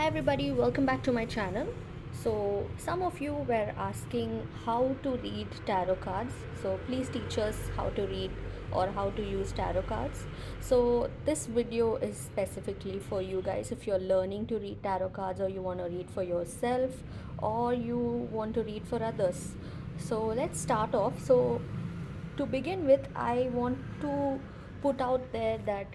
Hi everybody, welcome back to my channel. So some of you were asking how to read tarot cards. So please teach us how to read or how to use tarot cards. So this video is specifically for you guys if you're learning to read tarot cards or you want to read for yourself or you want to read for others. So let's start off. So to begin with, I want to put out there that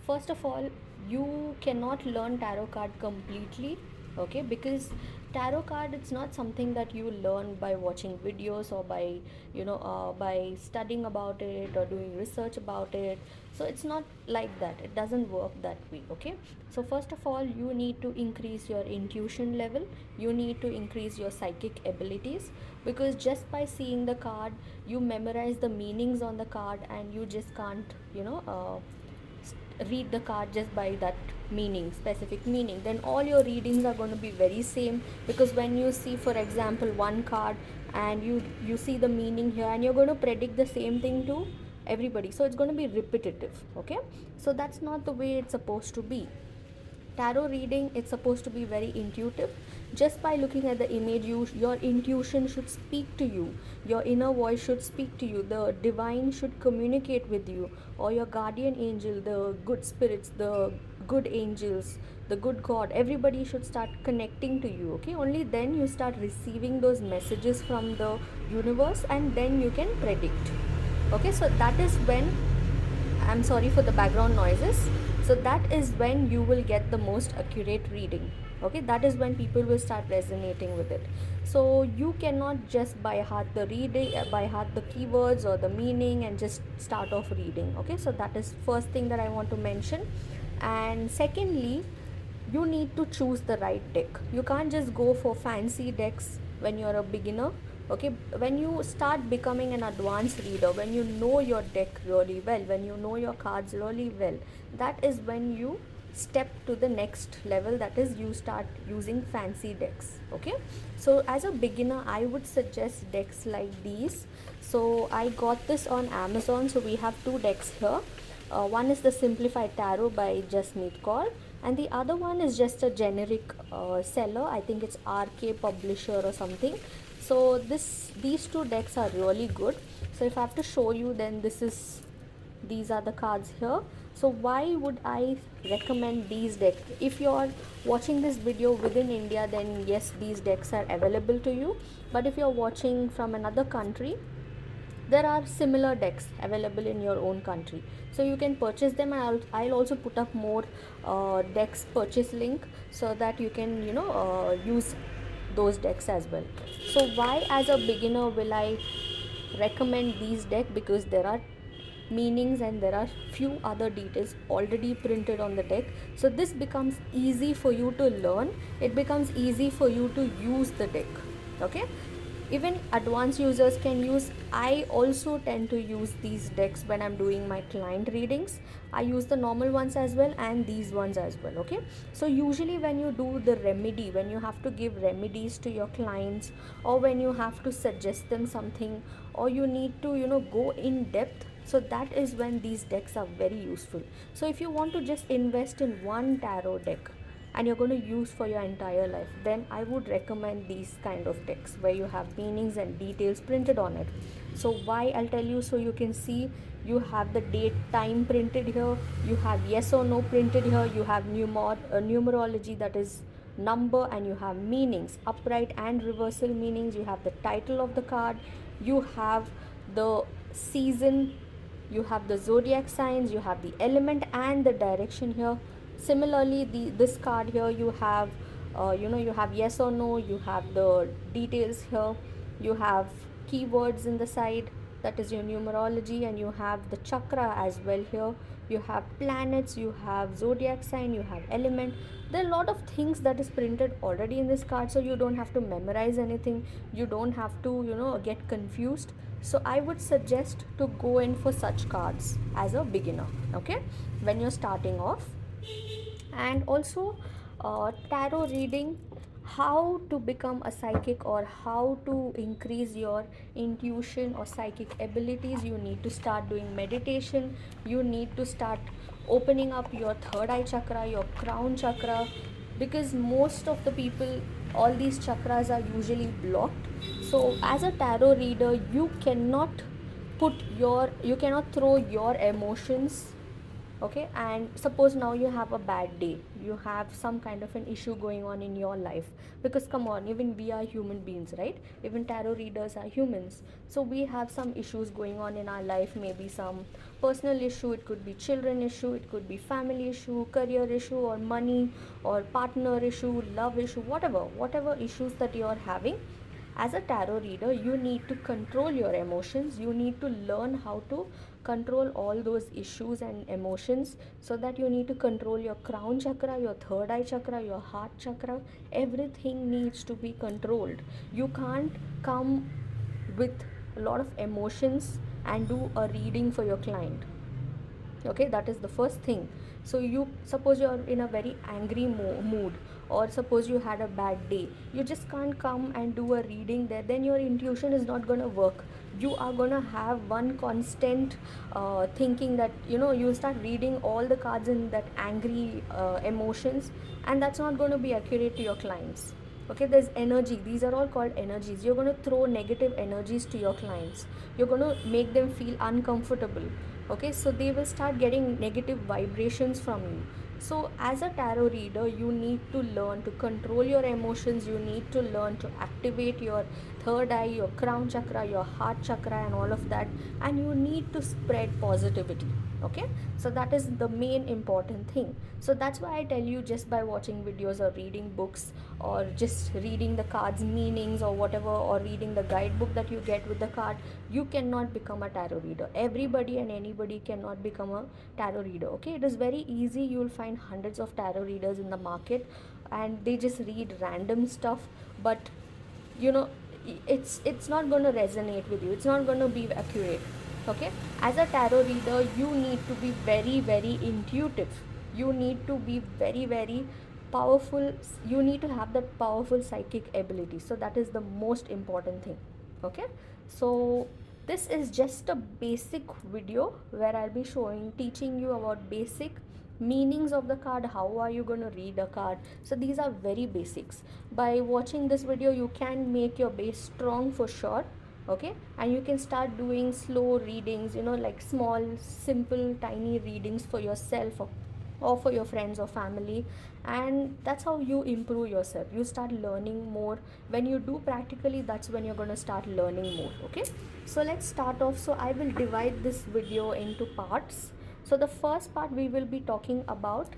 first of all, you cannot learn tarot card completely, okay? Because tarot card, it's not something that you learn by watching videos or by by studying about it or doing research about it. So it's not like that, it doesn't work that way, okay? So first of all, you need to increase your intuition level, you need to increase your psychic abilities, because just by seeing the card you memorize the meanings on the card and you just can't read the card just by that meaning, specific meaning. Then all your readings are going to be very same, because when you see, for example, one card and you see the meaning here and you're going to predict the same thing to everybody, so it's going to be repetitive, okay? So that's not the way it's supposed to be. Tarot reading, it's supposed to be very intuitive. Just by looking at the image, your intuition should speak to you, your inner voice should speak to you, the divine should communicate with you, or your guardian angel, the good spirits, the good angels, the good god, everybody should start connecting to you, okay? Only then you start receiving those messages from the universe and then you can predict, okay? So that is when, I'm sorry for the background noises. So that is when you will get the most accurate reading. Okay, that is when people will start resonating with it. So you cannot just by heart the reading, by heart the keywords or the meaning and just start off reading. Okay, so that is first thing that I want to mention. And secondly, you need to choose the right deck. You can't just go for fancy decks when you're a beginner, okay? When you start becoming an advanced reader, when you know your deck really well, when you know your cards really well, that is when you step to the next level, that is you start using fancy decks, okay? So as a beginner, I would suggest decks like these. So I got this on Amazon. So we have two decks here. One is the Simplified Tarot by Jasmeet Kaur, and the other one is just a generic seller. I think it's RK Publisher or something. So these two decks are really good. So if I have to show you, then these are the cards here. So why would I recommend these decks? If you are watching this video within India, then yes, these decks are available to you. But if you're watching from another country, there are similar decks available in your own country, so you can purchase them. I'll also put up more decks purchase link, so that you can use those decks as well. So why as a beginner will I recommend these decks? Because there are meanings and there are few other details already printed on the deck, so this becomes easy for you to learn, it becomes easy for you to use the deck, okay? Even advanced users can use. I also tend to use these decks when I'm doing my client readings. I use the normal ones as well and these ones as well, okay? So usually when you do the remedy, when you have to give remedies to your clients, or when you have to suggest them something, or you need to go in depth, so that is when these decks are very useful. So if you want to just invest in one tarot deck and you're going to use for your entire life, then I would recommend these kind of decks where you have meanings and details printed on it. So why, I'll tell you. So you can see you have the date, time printed here, you have yes or no printed here, you have numerology, that is number, and you have meanings, upright and reversal meanings, you have the title of the card, you have the season, you have the zodiac signs, you have the element and the direction here. Similarly, this card here, you have you have yes or no, you have the details here, you have keywords in the side, that is your numerology, and you have the chakra as well here, you have planets, you have zodiac sign, you have element. There are a lot of things that is printed already in this card, so you don't have to memorize anything, you don't have to get confused. So I would suggest to go in for such cards as a beginner, okay, when you're starting off. And also tarot reading, how to become a psychic or how to increase your intuition or psychic abilities, you need to start doing meditation, you need to start opening up your third eye chakra, your crown chakra, because most of the people, all these chakras are usually blocked. So as a tarot reader, you cannot throw your emotions. Okay, and suppose now you have a bad day, you have some kind of an issue going on in your life, because come on, even we are human beings, right? Even tarot readers are humans, so we have some issues going on in our life, maybe some personal issue, it could be children issue, it could be family issue, career issue, or money, or partner issue, love issue, whatever issues that you are having. As a tarot reader, you need to control your emotions, you need to learn how to control all those issues and emotions, so that you need to control your crown chakra, your third eye chakra, your heart chakra. Everything needs to be controlled. You can't come with a lot of emotions and do a reading for your client. Okay, that is the first thing. So you suppose you are in a very angry mood, or suppose you had a bad day, you just can't come and do a reading there, then your intuition is not going to work. You are going to have one constant thinking that, you start reading all the cards in that angry emotions, and that's not going to be accurate to your clients. Okay, there's energy, these are all called energies. You're going to throw negative energies to your clients, you're going to make them feel uncomfortable. Okay, so they will start getting negative vibrations from you. So as a tarot reader, you need to learn to control your emotions, you need to learn to activate your third eye, your crown chakra, your heart chakra, and all of that, and you need to spread positivity. Okay, so that is the main important thing. So that's why I tell you, just by watching videos or reading books, or just reading the cards meanings or whatever, or reading the guidebook that you get with the card, you cannot become a tarot reader. Everybody and anybody cannot become a tarot reader. Okay, it is very easy, you will find hundreds of tarot readers in the market, and they just read random stuff, but you know it's not going to resonate with you, it's not going to be accurate. Okay, as a tarot reader, you need to be very, very intuitive, you need to be very, very powerful, you need to have that powerful psychic ability. So that is the most important thing. Okay, so this is just a basic video where I'll be teaching you about basic meanings of the card, how are you going to read a card. So these are very basics. By watching this video, you can make your base strong for sure. Okay, and you can start doing slow readings, like small, simple, tiny readings for yourself, or for your friends or family, and that's how you improve yourself. You start learning more when you do practically, that's when you're going to start learning more. Okay, so let's start off. So I will divide this video into parts. So the first part, we will be talking about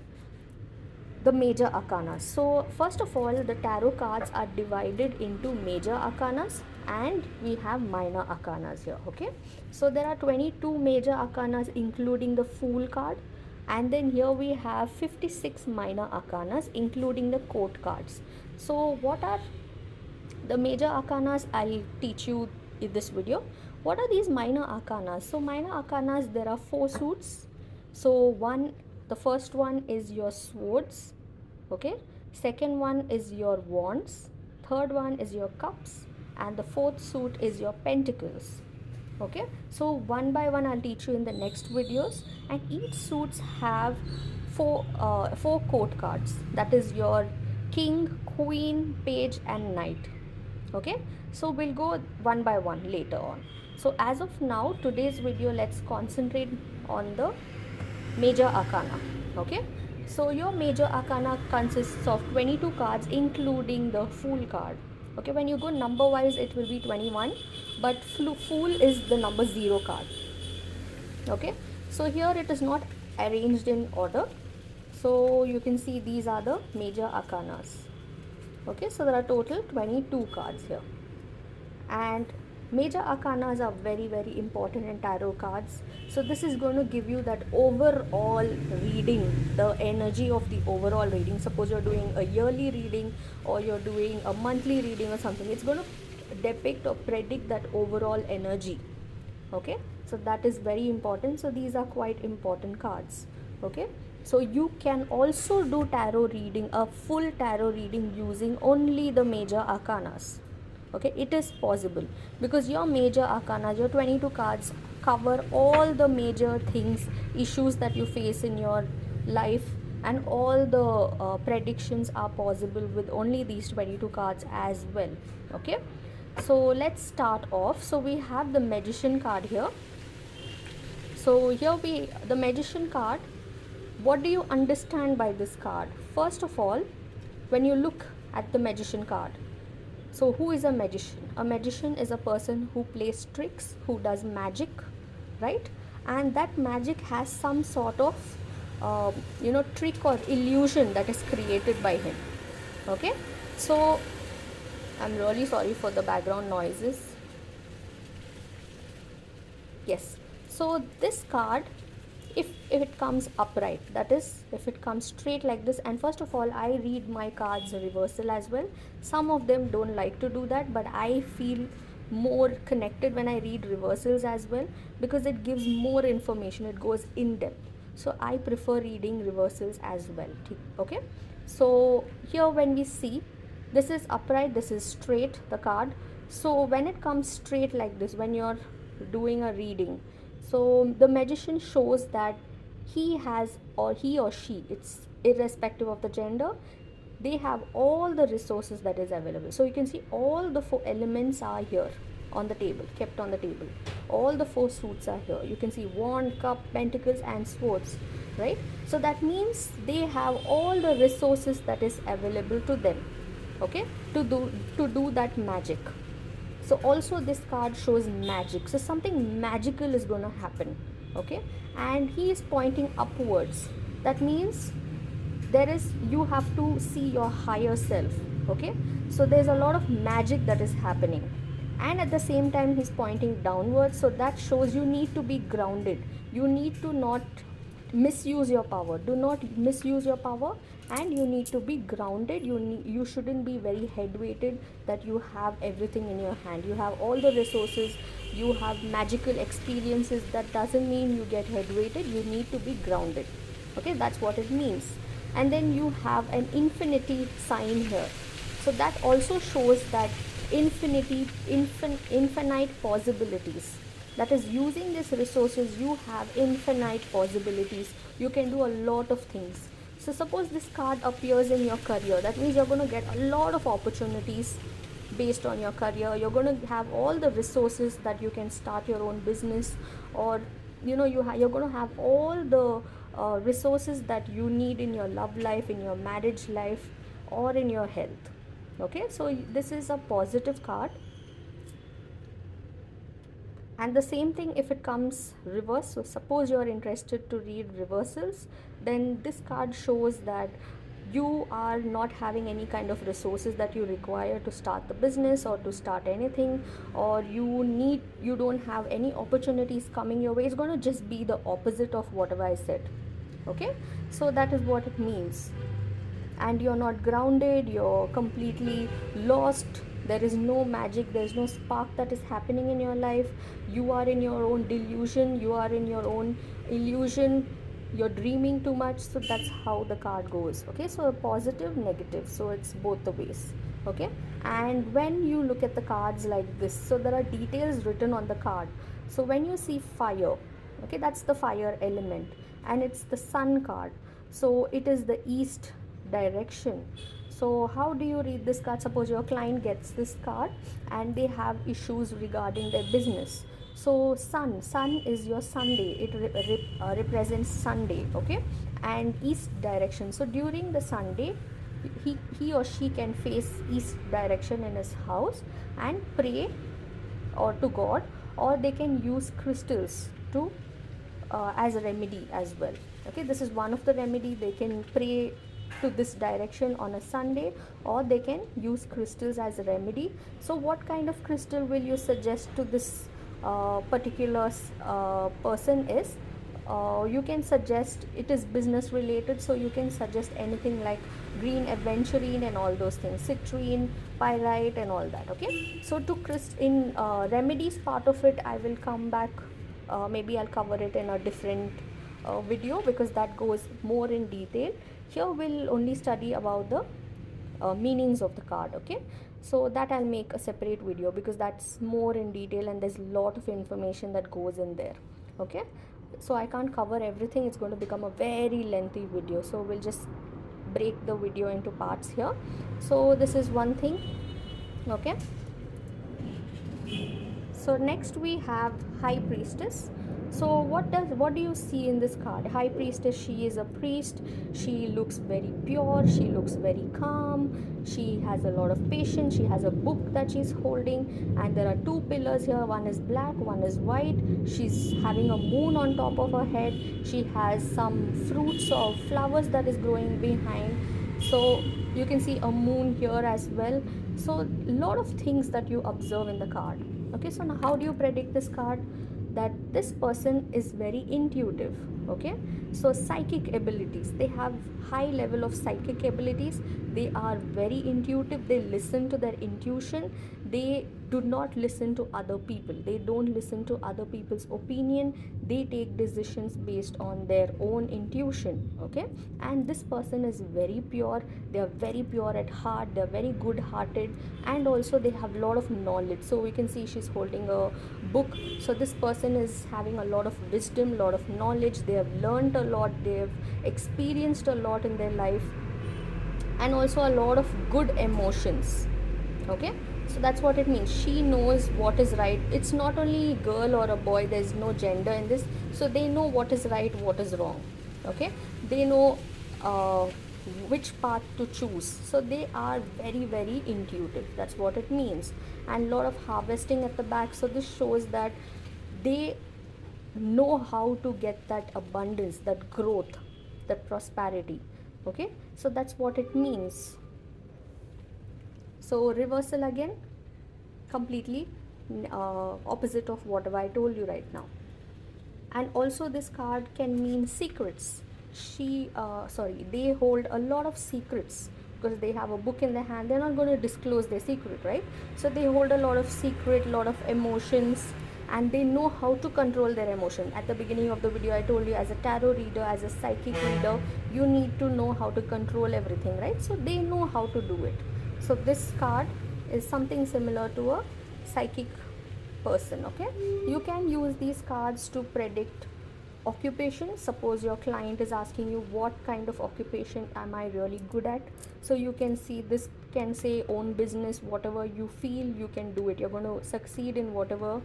the major arcanas. So first of all, the tarot cards are divided into major arcanas and we have minor arcanas here. Okay, so there are 22 major arcanas including the Fool card, and then here we have 56 minor arcanas including the court cards. So what are the major arcanas? I'll teach you in this video. What are these minor arcanas? So minor arcanas, there are 4 suits. So the first one is your swords. Okay, second one is your wands, third one is your cups, and the fourth suit is your pentacles. Okay, so one by one I'll teach you in the next videos, and each suits have four court cards, that is your king, queen, page, and knight. Okay, so we'll go one by one later on. So as of now, today's video, let's concentrate on the major arcana. Okay, so your major arcana consists of 22 cards including the Fool card. Okay, when you go number wise, it will be 21, but Fool is the number 0 card. Okay, so here it is not arranged in order, so you can see these are the major arcanas. Okay, so there are total 22 cards here, and major arcanas are very, very important in tarot cards. So this is going to give you that overall reading, the energy of the overall reading. Suppose you're doing a yearly reading or you're doing a monthly reading or something, it's going to depict or predict that overall energy. Okay, so that is very important. So these are quite important cards. Okay, so you can also do tarot reading, a full tarot reading, using only the major arcanas. Okay, it is possible because your major arcana, your 22 cards, cover all the major things, issues that you face in your life, and all the predictions are possible with only these 22 cards as well. Okay, so let's start off. So we have the magician card here. So here the magician card, what do you understand by this card? First of all, when you look at the magician card, so who is a magician? A magician is a person who plays tricks, who does magic, right? And that magic has some sort of trick or illusion that is created by him. Okay, so I'm really sorry for the background noises. Yes, so this card, if it comes upright, that is if it comes straight like this, and first of all I read my cards reversal as well. Some of them don't like to do that, but I feel more connected when I read reversals as well, because it gives more information, it goes in depth. So I prefer reading reversals as well. Okay, so here when we see, this is upright, this is straight, the card. So when it comes straight like this, when you're doing a reading, so the magician shows that he has, or he or she, it's irrespective of the gender, they have all the resources that is available. So you can see all the 4 elements are here on the table, kept on the table. All the 4 suits are here. You can see wand, cup, pentacles and swords, right? So that means they have all the resources that is available to them, okay, to do that magic. So also this card shows magic, so something magical is going to happen. Okay, and he is pointing upwards. That means you have to see your higher self. Okay, so there's a lot of magic that is happening, and at the same time he's pointing downwards, so that shows you need to be grounded. You need to not misuse your power. Do not misuse your power, and you need to be grounded. You shouldn't be very head weighted that you have everything in your hand, you have all the resources, you have magical experiences. That doesn't mean you get head weighted. You need to be grounded. Okay, that's what it means. And then you have an infinity sign here, so that also shows that infinite possibilities. That is, using these resources, you have infinite possibilities. You can do a lot of things. So suppose this card appears in your career, that means you're going to get a lot of opportunities based on your career. You're going to have all the resources that you can start your own business, or you're going to have all the resources that you need in your love life, in your marriage life, or in your health. Okay, so this is a positive card. And the same thing if it comes reverse. So suppose you are interested to read reversals, then this card shows that you are not having any kind of resources that you require to start the business or to start anything, or you don't have any opportunities coming your way. It's going to just be the opposite of whatever I said. Okay, so that is what it means. And you're not grounded, you're completely lost. There is no magic, there is no spark that is happening in your life. You are in your own delusion, you are in your own illusion, you're dreaming too much. So that's how the card goes. Okay, so positive, negative, so it's both the ways. Okay, and when you look at the cards like this, so there are details written on the card. So when you see fire, okay, that's the fire element, and it's the sun card, so it is the east direction. So how do you read this card? Suppose your client gets this card and they have issues regarding their business. So sun is your Sunday, it represents Sunday. Okay, and east direction, so during the Sunday he or she can face east direction in his house and pray or to God, or they can use crystals to as a remedy as well. Okay, this is one of the remedy. They can pray to this direction on a Sunday, or they can use crystals as a remedy. So what kind of crystal will you suggest to this particular person is, you can suggest, it is business related, so you can suggest anything like green aventurine and all those things, citrine, pyrite and all that. Okay, so to in remedies part of it I will come back, maybe I'll cover it in a different video, because that goes more in detail. Here we'll only study about the meanings of the card. Okay, so that I'll make a separate video, because that's more in detail and there's a lot of information that goes in there. Okay, so I can't cover everything. It's going to become a very lengthy video, so we'll just break the video into parts here. So this is one thing. Okay, so next we have high priestess. So what do you see in this card? High priestess, she is a priest. She looks very pure, she looks very calm, she has a lot of patience, she has a book that she's holding, and there are two pillars here. One is black, one is white. She's having a moon on top of her head. She has some fruits or flowers that is growing behind. So you can see a moon here as well. So a lot of things that you observe in the card. Okay, so now how do you predict this card? That this person is very intuitive. Okay, so psychic abilities, they have high level of psychic abilities. They are very intuitive, they listen to their intuition. They do not listen to other people, they don't listen to other people's opinion. They take decisions based on their own intuition. Okay, and this person is very pure. They are very pure at heart, they are very good hearted, and also they have a lot of knowledge. So we can see she's holding a book. So this person is having a lot of wisdom, a lot of knowledge. They have learned a lot, they have experienced a lot in their life, and also a lot of good emotions. Okay, so that's what it means. She knows what is right. It's not only girl or a boy, there's no gender in this. So they know what is right, what is wrong. Okay, they know uh, which path to choose. So they are very very intuitive, that's what it means. And lot of harvesting at the back. So this shows that they know how to get that abundance, that growth, that prosperity. Okay, so that's what it means. So reversal again, completely opposite of whatever I told you right now. And also this card can mean secrets. They hold a lot of secrets because they have a book in their hand. They're not going to disclose their secret, right? So they hold a lot of secret, lot of emotions, and they know how to control their emotion. At the beginning of the video I told you, as a tarot reader, as a psychic reader, you need to know how to control everything, right? So they know how to do it. So this card is something similar to a psychic person. Okay, you can use these cards to predict occupation. Suppose your client is asking you, what kind of occupation am I really good at? So you can see this can say own business. Whatever you feel you can do it, you're going to succeed in whatever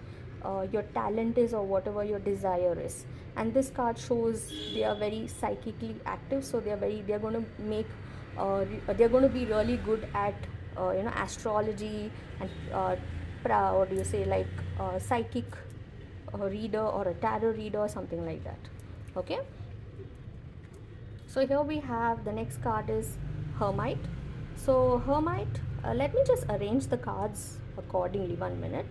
your talent is or whatever your desire is. And this card shows they are very psychically active. So they're going to make they're going to be really good at astrology and what do you say, like psychic reader or a tarot reader or something like that. Okay, so here we have the next card is Hermit. So Hermit, let me just arrange the cards accordingly, 1 minute.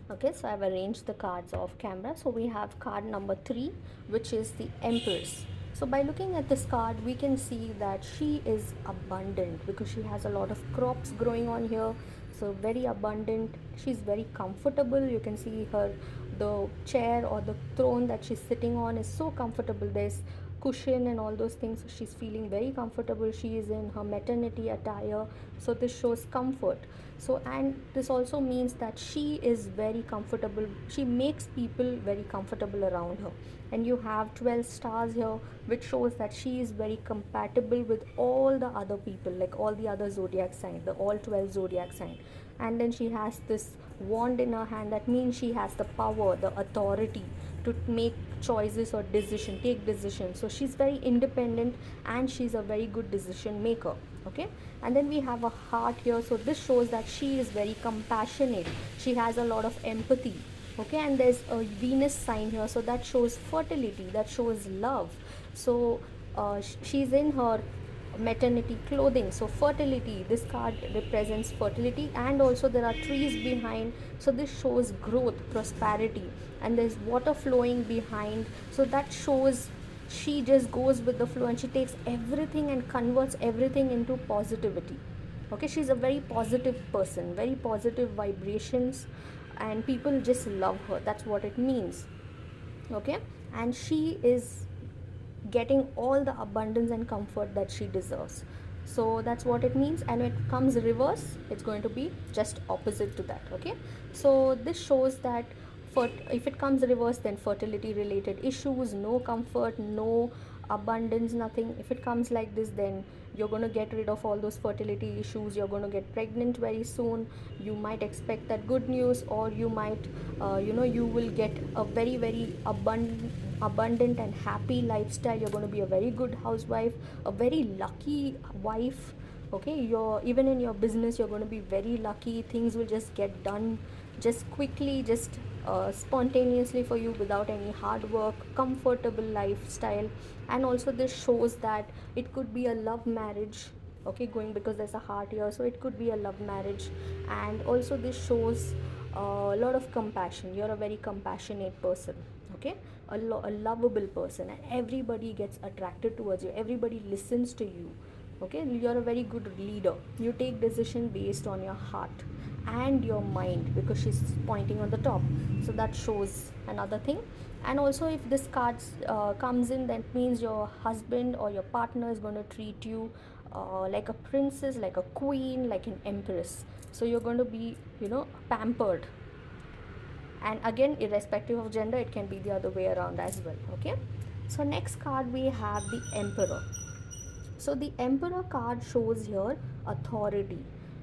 Okay, so I've arranged the cards off camera. So we have card number 3, which is the Empress. So by looking at this card, we can see that she is abundant because she has a lot of crops growing on here. So very abundant. She's very comfortable. You can see her, the chair or the throne that she's sitting on is so comfortable. There's cushion and all those things. She's feeling very comfortable. She is in her maternity attire, so this shows comfort. So, and this also means that she is very comfortable. She makes people very comfortable around her. And you have 12 stars here, which shows that she is very compatible with all the other people, like all the other zodiac sign, the all 12 zodiac sign. And then she has this wand in her hand. That means she has the power, the authority to make choices or take decisions. So she's very independent and she's a very good decision maker. Okay, and then we have a heart here. So this shows that she is very compassionate. She has a lot of empathy. Okay, and there's a Venus sign here, so that shows fertility, that shows love. So she's in her maternity clothing, so fertility, this card represents fertility. And also there are trees behind, so this shows growth, prosperity. And there's water flowing behind, so that shows she just goes with the flow and she takes everything and converts everything into positivity. Okay, she's a very positive person, very positive vibrations, and people just love her. That's what it means. Okay, and she is getting all the abundance and comfort that she deserves. So that's what it means. And when it comes reverse, it's going to be just opposite to that. Okay, so this shows that if it comes reversed, then fertility related issues, no comfort, no abundance, nothing. If it comes like this, then you're going to get rid of all those fertility issues, you're going to get pregnant very soon, you might expect that good news, or you might you will get a very very abundant and happy lifestyle. You're going to be a very good housewife, a very lucky wife. Okay, you're even in your business, you're going to be very lucky, things will just get done just quickly, just spontaneously for you without any hard work, comfortable lifestyle. And also this shows that it could be a love marriage. Okay, going, because there's a heart here, so it could be a love marriage. And also this shows a lot of compassion. You're a very compassionate person. Okay, a lovable person, and everybody gets attracted towards you, everybody listens to you. Okay, you're a very good leader, you take decision based on your heart and your mind, because she's pointing on the top, so that shows another thing. And also if this card comes in, that means your husband or your partner is going to treat you like a princess, like a queen, like an empress. So you're going to be pampered. And again, irrespective of gender, it can be the other way around as well. Okay, so next card we have the Emperor. So the Emperor card shows here authority.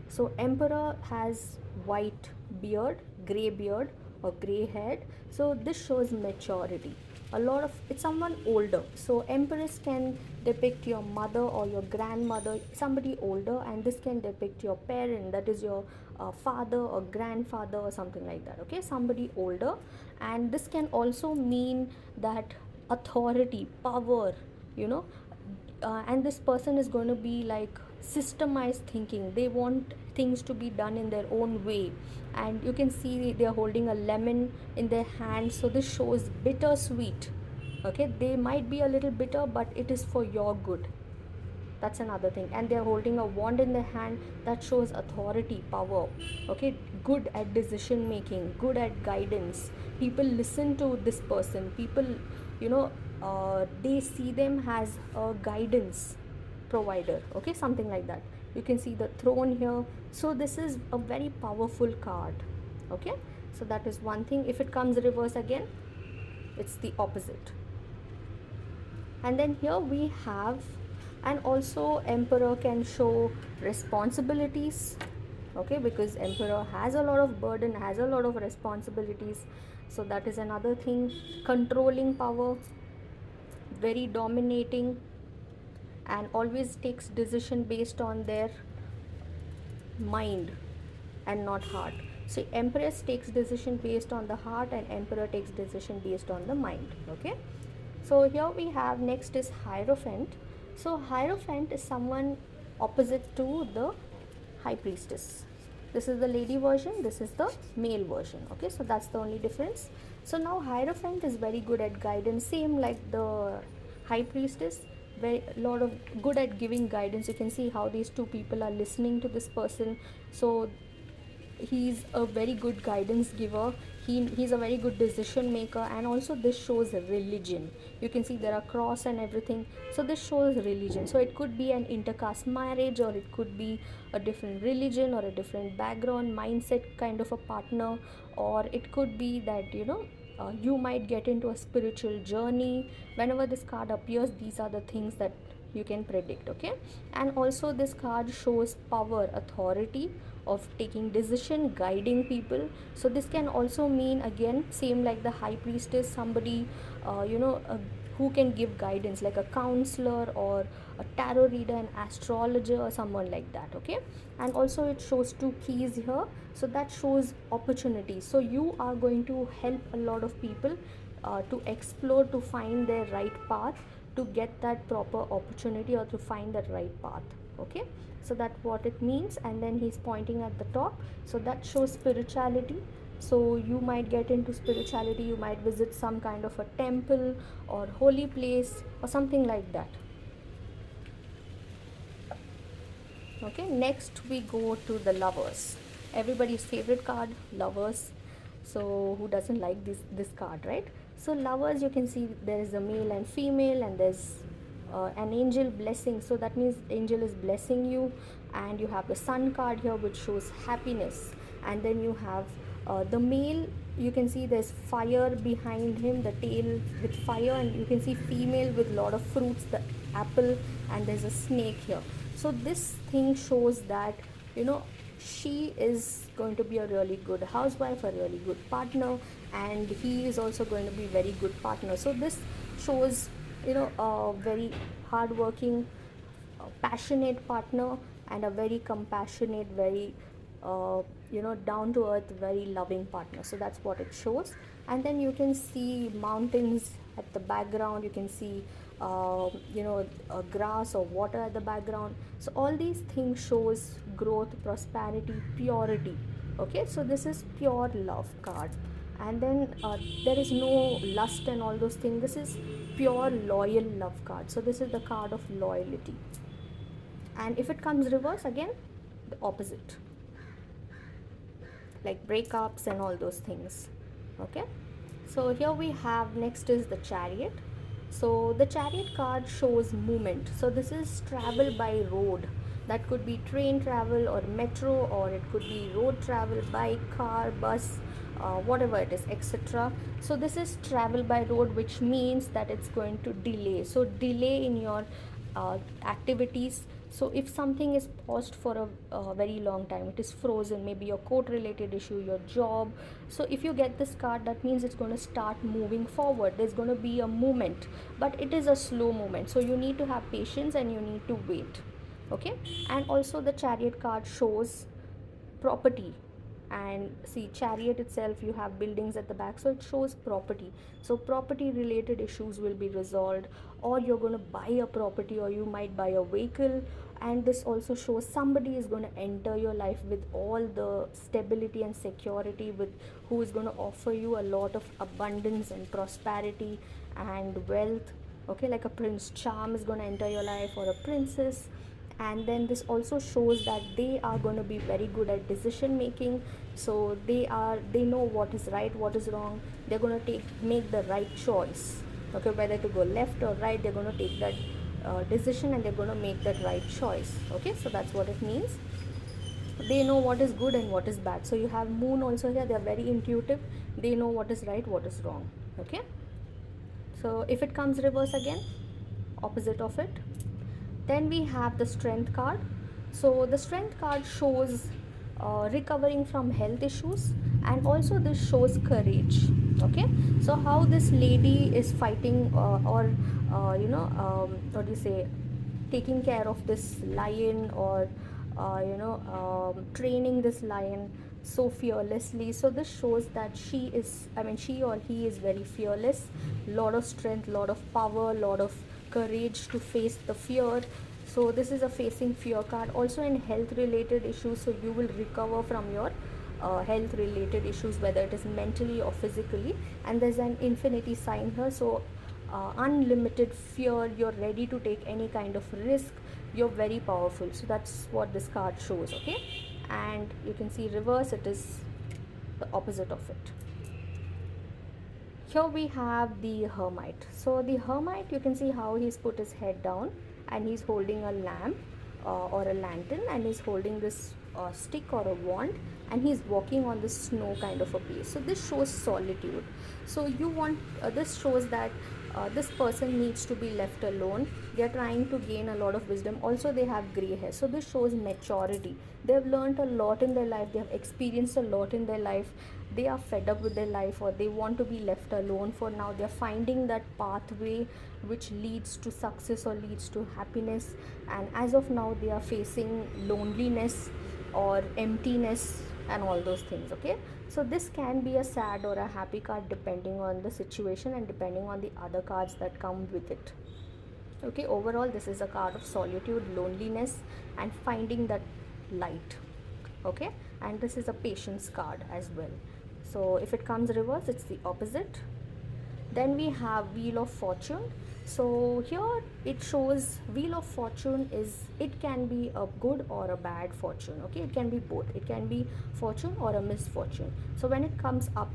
So Emperor has white beard, gray beard, or gray head. So this shows maturity. A lot of, it's someone older. So Empress can depict your mother or your grandmother, somebody older, and this can depict your parent, that is your father or grandfather or something like that. Okay, somebody older. And this can also mean that authority, power, you know and this person is going to be like systemized thinking. They want things to be done in their own way. And you can see they are holding a lemon in their hand, so this shows bittersweet. Okay, they might be a little bitter, but it is for your good. That's another thing. And they're holding a wand in their hand, that shows authority, power. Okay, good at decision making, good at guidance. People listen to this person. People, they see them as a guidance provider. Okay, something like that. You can see the throne here. So this is a very powerful card. Okay, so that is one thing. If it comes reverse again, it's the opposite. And then here we have, and also Emperor can show responsibilities. Okay, because Emperor has a lot of burden, has a lot of responsibilities. So that is another thing. Controlling power, very dominating, and always takes decision based on their mind and not heart. So Empress takes decision based on the heart, and Emperor takes decision based on the mind. Okay, so here we have, next is Hierophant. So Hierophant is someone opposite to the High Priestess. This is the lady version, this is the male version. Okay, so that's the only difference. So now Hierophant is very good at guidance, same like the High Priestess, very lot of good at giving guidance. You can see how these two people are listening to this person. So he's a very good guidance giver, he's a very good decision maker. And also this shows religion. You can see there are cross and everything, so this shows religion. So it could be an intercaste marriage, or it could be a different religion or a different background mindset kind of a partner, or it could be that you might get into a spiritual journey. Whenever this card appears, these are the things that you can predict. Okay, and also this card shows power, authority of taking decision, guiding people. So this can also mean, again, same like the High Priestess, somebody who can give guidance, like a counselor or a tarot reader, an astrologer, or someone like that. Okay, and also it shows two keys here, so that shows opportunity. So you are going to help a lot of people to explore, to find their right path, to get that proper opportunity, or to find that right path. Okay, so that's what it means. And then he's pointing at the top, so that shows spirituality. So you might get into spirituality, you might visit some kind of a temple or holy place or something like that. Okay, next we go to the Lovers, everybody's favorite card, Lovers. So who doesn't like this card, right? So Lovers, you can see there is a male and female, and there's an angel blessing. So that means angel is blessing you. And you have the Sun card here, which shows happiness. and then you have the male. You can see there's fire behind him, the tail with fire, and you can see female with lot of fruits, the apple, and there's a snake here. So this thing shows that, you know, she is going to be a really good housewife, a really good partner, and he is also going to be very good partner. So this shows, you know, a very hardworking, passionate partner, and a very compassionate, very down to earth, very loving partner. So that's what it shows. And then you can see mountains at the background, you can see grass or water at the background. So all these things shows growth, prosperity, purity. Okay, so this is pure love card. And then there is no lust and all those things. This is pure loyal love card. So this is the card of loyalty. And if it comes reverse, again the opposite, like breakups and all those things. Okay, so here we have, next is the Chariot. So the Chariot card shows movement. So this is travel by road. That could be train travel or metro, or it could be road travel, bike, car, bus, whatever it is, etc. So this is travel by road, which means that it's going to delay. So delay in your activities. So if something is paused for a very long time, it is frozen, maybe your court related issue, your job. So if you get this card, that means it's going to start moving forward. There's going to be a movement, but it is a slow movement. So you need to have patience and you need to wait. Okay, and also the Chariot card shows property. And see, Chariot itself, you have buildings at the back, so it shows property. So property related issues will be resolved, or you're going to buy a property, or you might buy a vehicle. And this also shows somebody is going to enter your life with all the stability and security, with who is going to offer you a lot of abundance and prosperity and wealth. Okay, like a Prince Charm is going to enter your life, or a princess. And then this also shows that they are going to be very good at decision making. So they know what is right, what is wrong. They're going to make the right choice. Okay, whether to go left or right, they're going to take that decision, and they're going to make that right choice. Okay, so that's what it means. They know what is good and what is bad. So you have Moon also here. They're very intuitive. They know what is right, what is wrong. Okay, so if it comes reverse, again opposite of it. Then we have the Strength card. So the Strength card shows recovering from health issues, and also this shows courage. Okay, so how this lady is fighting what do you say, taking care of this lion, or training this lion so fearlessly. So this shows that she or he is very fearless, lot of strength, lot of power, lot of courage to face the fear. So this is a facing fear card. Also in health related issues, so you will recover from your health related issues, whether it is mentally or physically. And there's an infinity sign here. So unlimited fear, you're ready to take any kind of risk, you're very powerful. So that's what this card shows. Okay, and you can see reverse, it is the opposite of it. Here we have the Hermit. So the Hermit, you can see how he's put his head down, and he's holding a lamp or a lantern, and he's holding this stick or a wand, and he's walking on the snow kind of a place. So this shows solitude. So you want this shows that this person needs to be left alone. They are trying to gain a lot of wisdom. Also they have gray hair, so this shows maturity. They have learned a lot in their life, they have experienced a lot in their life. They are fed up with their life, or they want to be left alone for now. They are finding that pathway which leads to success or leads to happiness. And as of now they are facing loneliness or emptiness and all those things. Okay, so this can be a sad or a happy card depending on the situation and depending on the other cards that come with it. Okay, overall this is a card of solitude, loneliness, and finding that light. Okay, and this is a patience card as well. So if it comes reverse, it's the opposite. Then we have Wheel of Fortune. So here it shows Wheel of Fortune it can be a good or a bad fortune. Okay, it can be both. It can be fortune or a misfortune. So when it comes up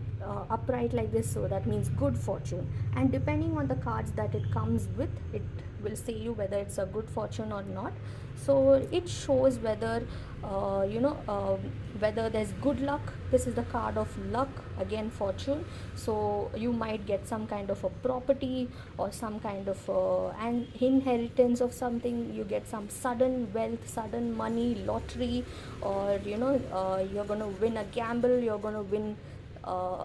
upright like this, so that means good fortune. And depending on the cards that it comes with, it will say you whether it's a good fortune or not. So it shows whether whether there's good luck. This is the card of luck, again fortune. So you might get some kind of a property or some kind of an inheritance of something. You get some sudden wealth, sudden money, lottery, or you're going to win a gamble, you're going to win uh,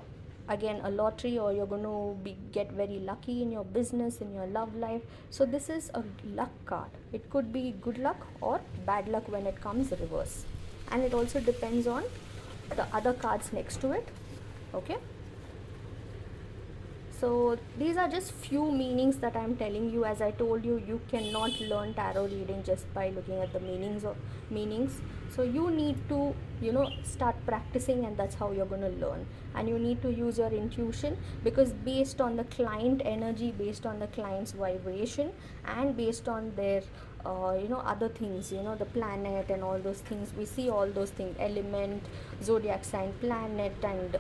again a lottery, or you're going to get very lucky in your business, in your love life. So this is a luck card. It could be good luck or bad luck when it comes reverse, and it also depends on the other cards next to it. Okay, so these are just few meanings that I'm telling you. As I told you, you cannot learn tarot reading just by looking at the meanings. So you need to start practicing, and that's how you're going to learn. And you need to use your intuition, because based on the client energy, based on the client's vibration, and based on their other things, the planet and all those things, we see all those things, element, zodiac sign, planet, and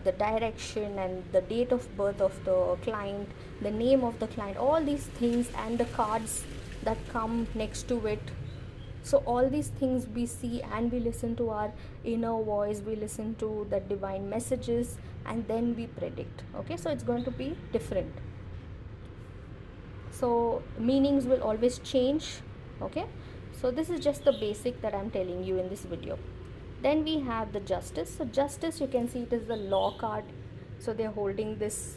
the direction, and the date of birth of the client, the name of the client, all these things, and the cards that come next to it. So all these things we see, and we listen to our inner voice, we listen to the divine messages, and then we predict. Okay, so it's going to be different. So meanings will always change. Okay, so this is just the basic that I'm telling you in this video. Then we have the justice. So justice, you can see it is the law card. So they're holding this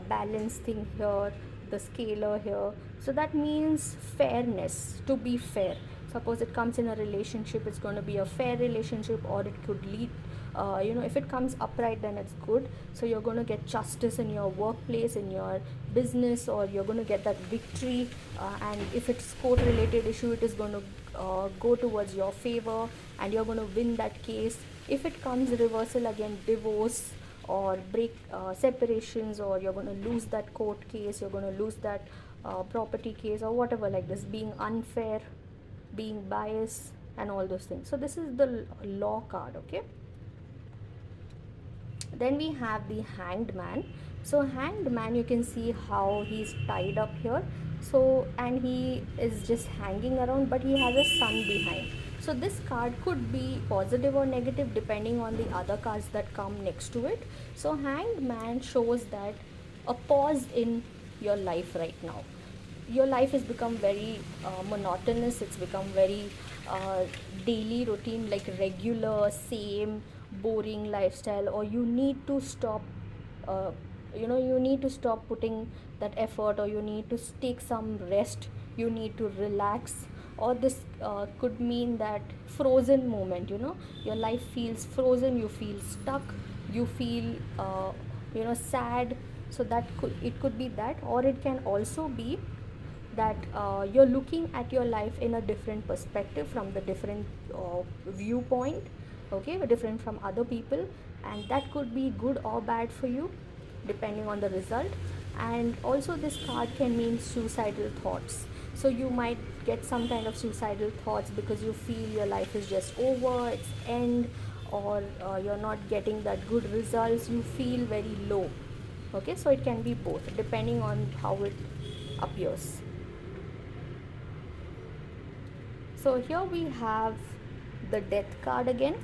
balance thing here, the scalar here. So that means fairness, to be fair. Suppose it comes in a relationship, it's going to be a fair relationship, or it could lead if it comes upright, then it's good. So you're going to get justice in your workplace, in your business, or you're going to get that victory. And if it's court related issue, it is going to go towards your favor, and you're going to win that case. If it comes reversal, again divorce or break separations, or you're going to lose that court case, you're going to lose that property case, or whatever, like this, being unfair, being biased, and all those things. So this is the law card. Okay, then we have the hanged man. So hanged man, you can see how he's tied up here. So, and he is just hanging around, but he has a sun behind. So this card could be positive or negative depending on the other cards that come next to it. So hanged man shows that a pause in your life right now. Your life has become very monotonous. It's become very daily routine, like regular, same, boring lifestyle, or you need to stop you need to stop putting that effort, or you need to take some rest, you need to relax. Or this could mean that frozen moment, your life feels frozen, you feel stuck, you feel sad. So that it could be that. Or it can also be that you're looking at your life in a different perspective, from the different viewpoint, okay, different from other people, and that could be good or bad for you depending on the result. And also this card can mean suicidal thoughts. So you might get some kind of suicidal thoughts because you feel your life is just over, it's end, or you're not getting that good results, you feel very low. Okay, so it can be both depending on how it appears. So here we have the death card again.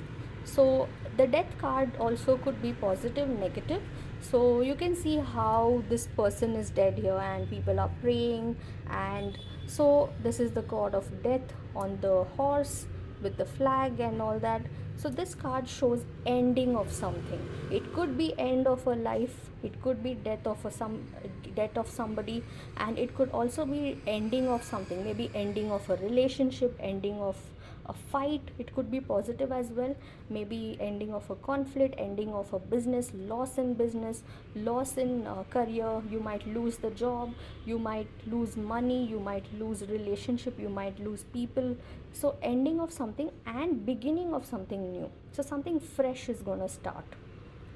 So the death card also could be positive, negative. So you can see how this person is dead here, and people are praying, and so this is the god of death on the horse with the flag and all that. So this card shows ending of something. It could be end of a life, it could be death of somebody, and it could also be ending of something, maybe ending of a relationship, ending of a fight. It could be positive as well, maybe ending of a conflict, ending of a business, loss in career. You might lose the job, you might lose money, you might lose relationship, you might lose people. So ending of something and beginning of something new, so something fresh is going to start.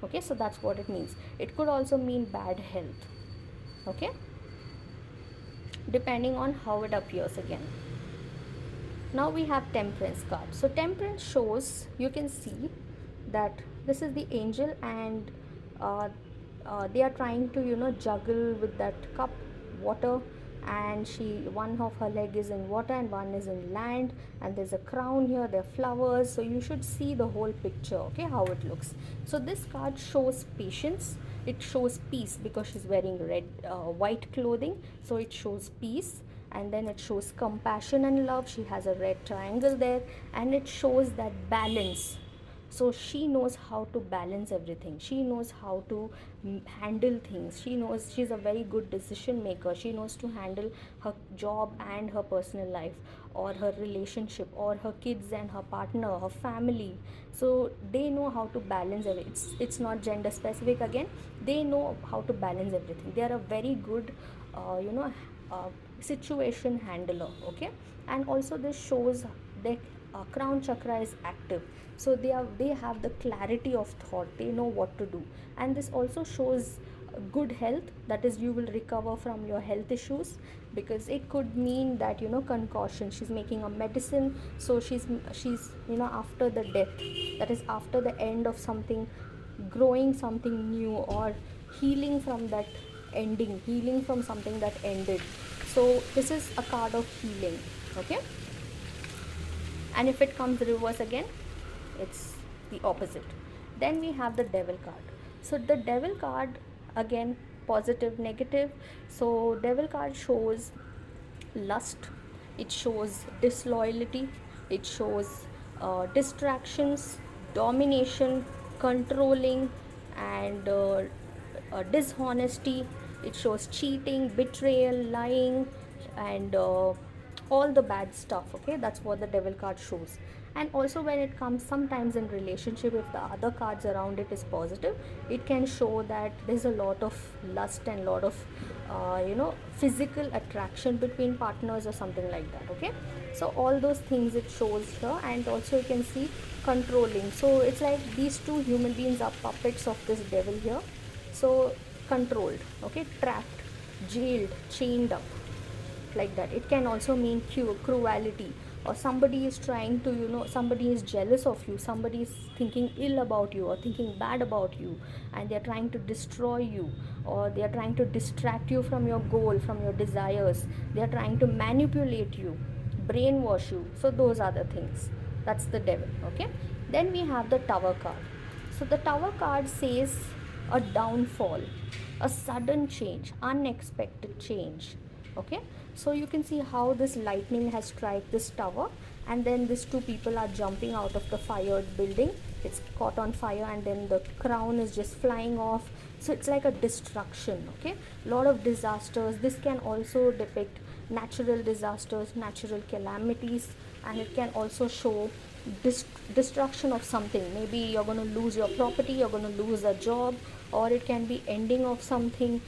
Okay, so that's what it means. It could also mean bad health. Okay, depending on how it appears again. Now we have temperance card. So temperance shows, you can see that this is the angel, and they are trying to juggle with that cup water, and one of her leg is in water and one is in land, and there's a crown here, there are flowers. So you should see the whole picture, okay, how it looks. So this card shows patience, it shows peace because she's wearing white clothing, so it shows peace. And then it shows compassion and love, she has a red triangle there, and it shows that balance. So she knows how to balance everything, she knows how to handle things, she knows, she's a very good decision maker, she knows to handle her job and her personal life, or her relationship, or her kids and her partner, her family. So they know how to balance everything. It's not gender specific again, they know how to balance everything, they are a very good you know situation handler, okay. And also this shows that crown chakra is active, so they have the clarity of thought, they know what to do. And this also shows good health, that is, you will recover from your health issues, because it could mean that, concoction, she's making a medicine, so she's after the death, that is after the end of something, growing something new, or healing from that ending, healing from something that ended. So this is a card of healing, okay. And if it comes reverse again, it's the opposite. Then we have the devil card. So the devil card, again, positive, negative. So devil card shows lust, it shows disloyalty, it shows distractions, domination, controlling, and dishonesty. It shows cheating, betrayal, lying, and all the bad stuff, okay. That's what the devil card shows. And also when it comes sometimes in relationship, if the other cards around it is positive, it can show that there's a lot of lust and lot of physical attraction between partners or something like that, okay. So all those things it shows here. And also you can see controlling, so it's like these two human beings are puppets of this devil here. So controlled, okay, trapped, jailed, chained up, like that. It can also mean cruelty, or somebody is trying to, somebody is jealous of you, somebody is thinking ill about you or thinking bad about you, and they are trying to destroy you, or they are trying to distract you from your goal, from your desires, they are trying to manipulate you, brainwash you. So those are the things, that's the devil, okay. Then we have the tower card. So the tower card says a downfall, a sudden change, unexpected change, okay. So you can see how this lightning has struck this tower, and then these two people are jumping out of the fired building, it's caught on fire, and then the crown is just flying off. So it's like a destruction, okay, lot of disasters. This can also depict natural disasters, natural calamities, and it can also show destruction of something. Maybe you're going to lose your property, you're going to lose a job, or it can be ending of something.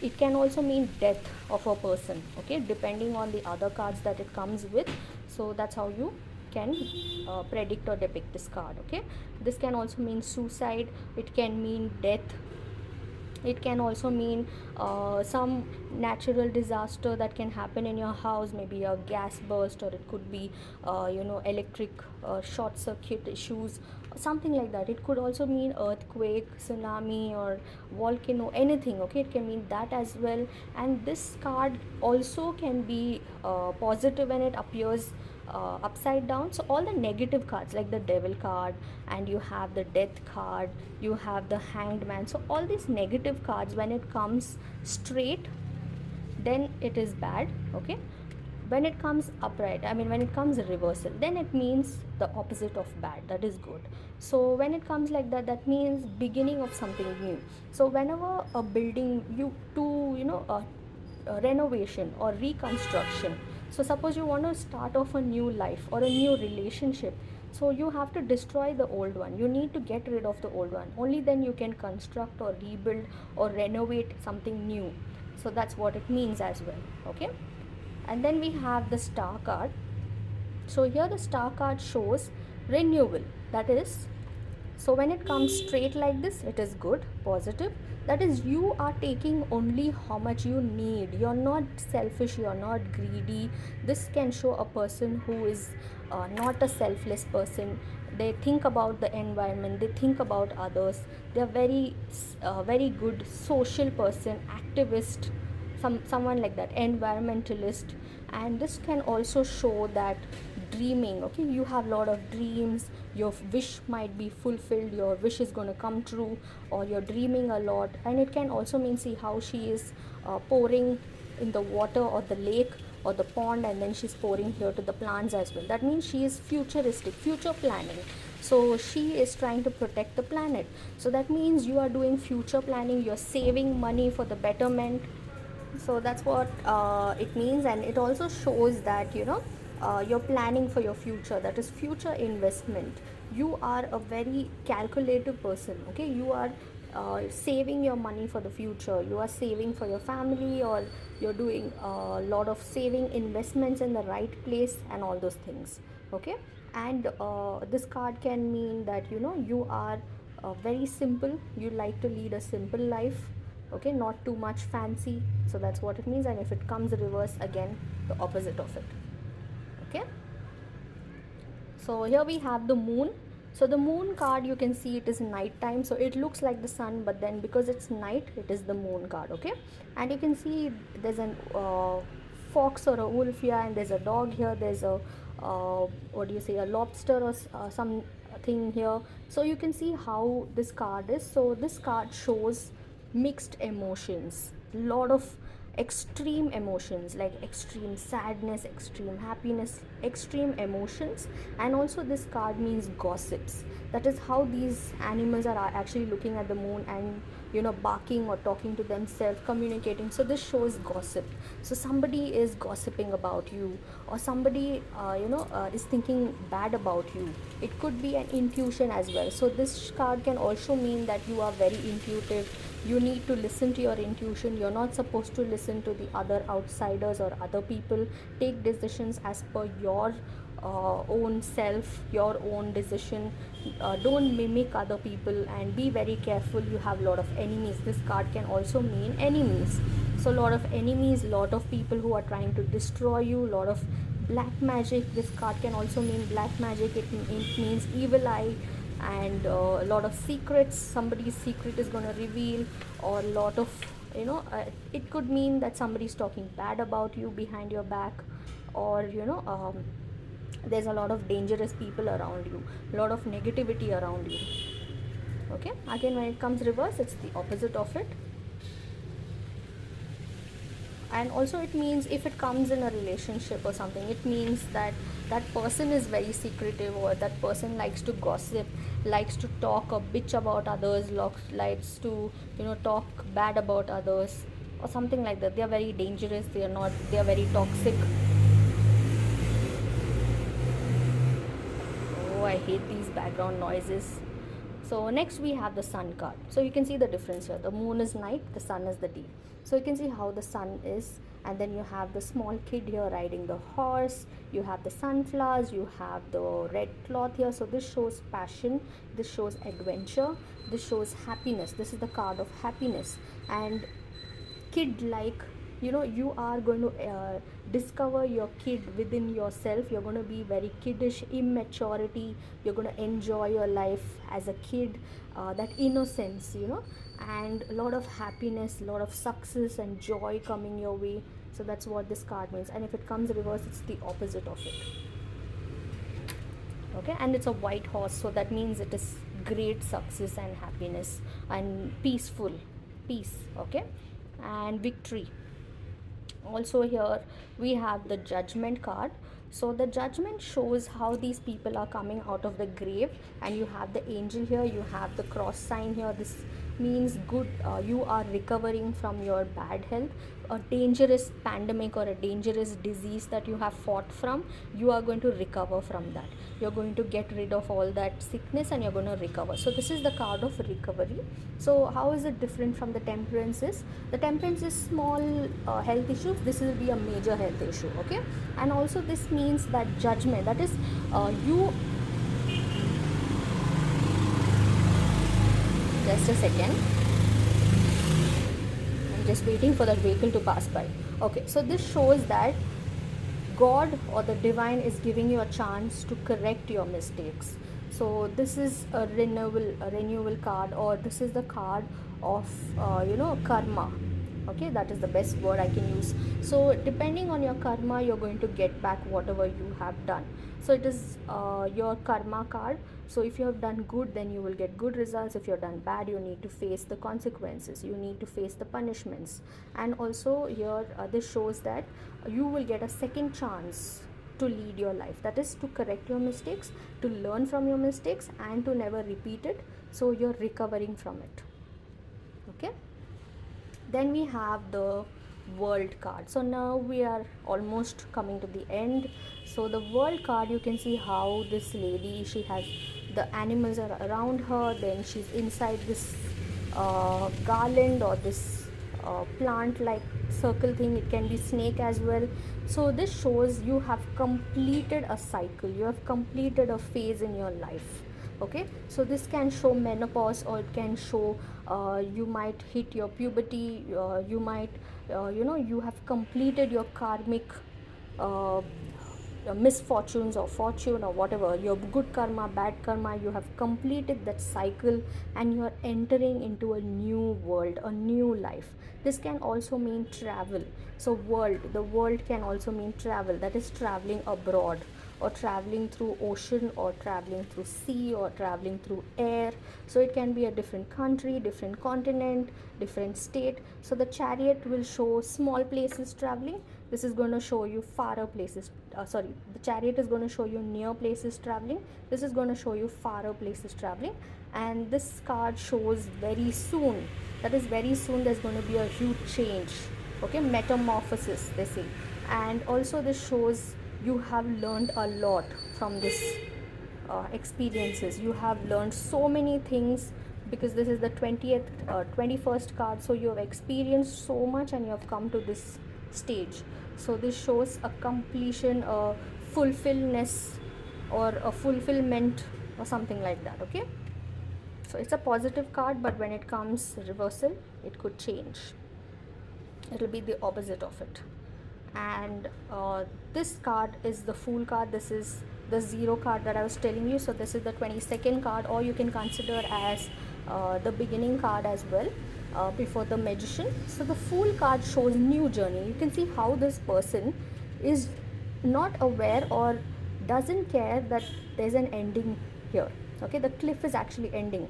It can also mean death of a person, okay, depending on the other cards that it comes with. So that's how you can predict or depict this card, okay. This can also mean suicide, it can mean death, it can also mean some natural disaster that can happen in your house, maybe a gas burst, or it could be electric short circuit issues, something like that. It could also mean earthquake, tsunami, or volcano, anything, okay. It can mean that as well. And this card also can be positive when it appears upside down. So all the negative cards, like the devil card, and you have the death card, you have the hanged man, so all these negative cards, when it comes straight, then it is bad, okay. When it comes upright, when it comes reversal, then it means the opposite of bad, that is good. So when it comes like that, that means beginning of something new. So whenever a building renovation or reconstruction, so suppose you want to start off a new life or a new relationship, so you have to destroy the old one, you need to get rid of the old one, only then you can construct or rebuild or renovate something new. So that's what it means as well, okay. And then we have the star card. So here the star card shows renewal, that is, so when it comes straight like this, it is good, positive, that is, you are taking only how much you need, you're not selfish, you're not greedy. This can show a person who is not a selfless person, they think about the environment, they think about others, they're very very good social person, activist, someone like that, environmentalist. And this can also show that dreaming, okay, you have a lot of dreams, your wish might be fulfilled, your wish is going to come true, or you're dreaming a lot. And it can also mean, see how she is pouring in the water or the lake or the pond, and then she's pouring here to the plants as well. That means she is futuristic, future planning. So she is trying to protect the planet. So that means you are doing future planning, you're saving money for the betterment. So that's what it means. And it also shows that, you're planning for your future, that is future investment. You are a very calculative person, okay, you are saving your money for the future, you are saving for your family, or you're doing a lot of saving investments in the right place and all those things, okay. And this card can mean that, you are very simple, you like to lead a simple life, okay, not too much fancy. So that's what it means. And if it comes reverse, again the opposite of it, okay. So here we have the moon. So the moon card, you can see it is night time, so it looks like the sun, but then because it's night, it is the moon card, okay. And you can see there's an fox or a wolf here, and there's a dog here, there's a what do you say, a lobster or some thing here. So you can see how this card is. So this card shows mixed emotions, lot of extreme emotions, like extreme sadness, extreme happiness, extreme emotions. And also this card means gossips. That is how these animals are actually looking at the moon and, barking or talking to themselves, communicating. So this shows gossip. So somebody is gossiping about you, or somebody is thinking bad about you. It could be an intuition as well. So this card can also mean that you are very intuitive, you need to listen to your intuition, you're not supposed to listen to the other outsiders or other people. Take decisions as per your own self, your own decision. Don't mimic other people, and be very careful. You have a lot of enemies. This card can also mean enemies. So a lot of enemies, lot of people who are trying to destroy you, lot of black magic. This card can also mean black magic. It means evil eye. And a lot of secrets, somebody's secret is going to reveal, or a lot of, it could mean that somebody's talking bad about you behind your back, or there's a lot of dangerous people around you, a lot of negativity around you, okay. Again, when it comes reverse, it's the opposite of it. And also it means if it comes in a relationship or something, it means that that person is very secretive, or that person likes to gossip, likes to talk or bitch about others, likes to talk bad about others, or something like that. They are very dangerous, they are very toxic. Oh, I hate these background noises. So next we have the sun card. So you can see the difference here. The moon is night, the sun is the day. So you can see how the sun is, and then you have the small kid here riding the horse, you have the sunflowers, you have the red cloth here. So this shows passion, this shows adventure, this shows happiness. This is the card of happiness. And kid like, you are going to discover your kid within yourself. You're going to be very kiddish, immaturity, you're going to enjoy your life as a kid, that innocence, and a lot of happiness, a lot of success and joy coming your way. So that's what this card means. And if it comes reverse, it's the opposite of it, okay. And it's a white horse, so that means it is great success and happiness and peace, okay, and victory. Also here we have the judgment card. So the judgment shows how these people are coming out of the grave, and you have the angel here, you have the cross sign here. This means good, you are recovering from your bad health, a dangerous pandemic or a dangerous disease that you have fought from. You are going to recover from that, you're going to get rid of all that sickness, and you're going to recover. So this is the card of recovery. So how is it different from the temperance? Is the temperance is small health issues, this will be a major health issue, okay. And also this means that judgment, that is you just a second, I'm just waiting for that vehicle to pass by. Okay, so this shows that God or the divine is giving you a chance to correct your mistakes. So this is a renewal card, or this is the card of karma. Okay, that is the best word I can use. So depending on your karma, you're going to get back whatever you have done. So it is your karma card. So if you have done good, then you will get good results. If you've done bad, you need to face the consequences, you need to face the punishments. And also here this shows that you will get a second chance to lead your life, that is to correct your mistakes, to learn from your mistakes, and to never repeat it. So you're recovering from it. Okay, then we have the world card. So now we are almost coming to the end. So the world card, you can see how this lady, she has the animals are around her, then she's inside this garland or this plant like circle thing. It can be snake as well. So this shows you have completed a cycle, you have completed a phase in your life. Okay, so this can show menopause, or it can show you might hit your puberty, you might you have completed your karmic misfortunes or fortune or whatever, your good karma, bad karma, you have completed that cycle, and you are entering into a new world, a new life. This can also mean travel. So the world can also mean travel, that is traveling abroad, or traveling through ocean, or traveling through sea, or traveling through air. So it can be a different country, different continent, different state. So the chariot will show small places traveling. This is going to show you far places, the chariot is going to show you near places traveling. This is going to show you far places traveling. And this card shows very soon, that is very soon there's going to be a huge change. Okay, metamorphosis they say. And also this shows you have learned a lot from this experiences. You have learned so many things, because this is the 21st card. So you have experienced so much, and you have come to this stage. So this shows a completion, a fulfillness, or a fulfillment, or something like that. Okay, so it's a positive card, but when it comes reversal, it could change, it will be the opposite of it. And this card is the Fool card. This is the zero card that I was telling you. So this is the 22nd card, or you can consider as the beginning card as well, before the Magician. So the Fool card shows new journey. You can see how this person is not aware or doesn't care that there's an ending here. Okay, the cliff is actually ending.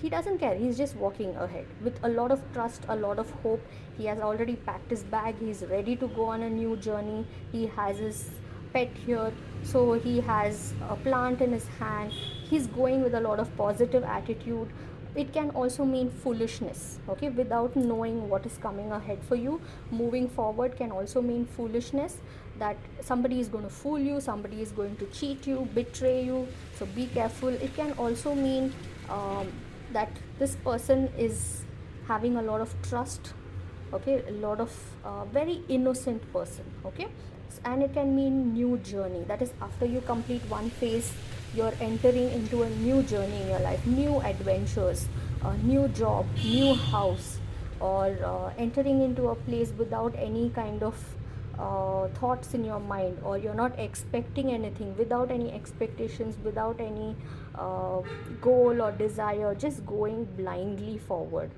He doesn't care, he's just walking ahead with a lot of trust, a lot of hope. He has already packed his bag, he's ready to go on a new journey. He has his pet here, so he has a plant in his hand. He's going with a lot of positive attitude. It can also mean foolishness. Okay, without knowing what is coming ahead for you, moving forward can also mean foolishness, that somebody is going to fool you, somebody is going to cheat you, betray you. So be careful. It can also mean that this person is having a lot of trust. Okay, a lot of very innocent person. Okay, and it can mean new journey, that is after you complete one phase, you're entering into a new journey in your life, new adventures, a new job, new house, or entering into a place without any kind of thoughts in your mind, or you're not expecting anything, without any expectations, without any goal or desire, just going blindly forward.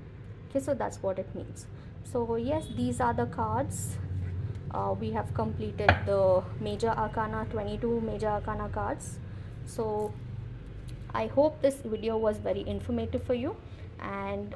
Okay, so that's what it means. So yes, these are the cards. We have completed the major arcana, 22 major arcana cards. So I hope this video was very informative for you, and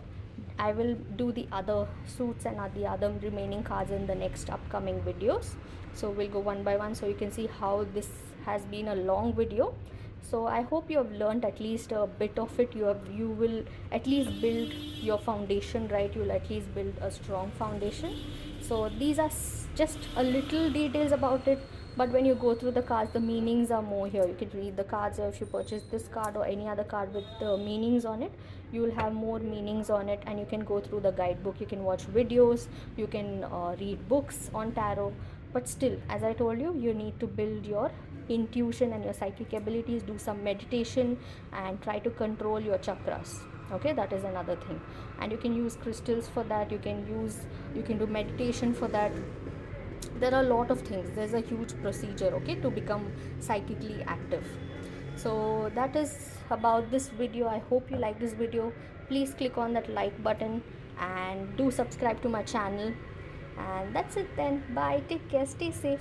I will do the other suits and the other remaining cards in the next upcoming videos. So we'll go one by one, so you can see how this has been a long video. So I hope you have learned at least a bit of it. You will at least build your foundation, right? You will at least build a strong foundation. So these are just a little details about it, but when you go through the cards, the meanings are more here. You can read the cards, or if you purchase this card or any other card with the meanings on it, you will have more meanings on it, and you can go through the guidebook, you can watch videos, you can read books on tarot. But still, as I told you, you need to build your intuition and your psychic abilities, do some meditation, and try to control your chakras. Okay, that is another thing. And you can use crystals for that, you can do meditation for that. There are a lot of things, there's a huge procedure, okay, to become psychically active. So that is about this video. I hope you like this video. Please click on that like button and do subscribe to my channel. And that's it then. Bye. Take care. Stay safe.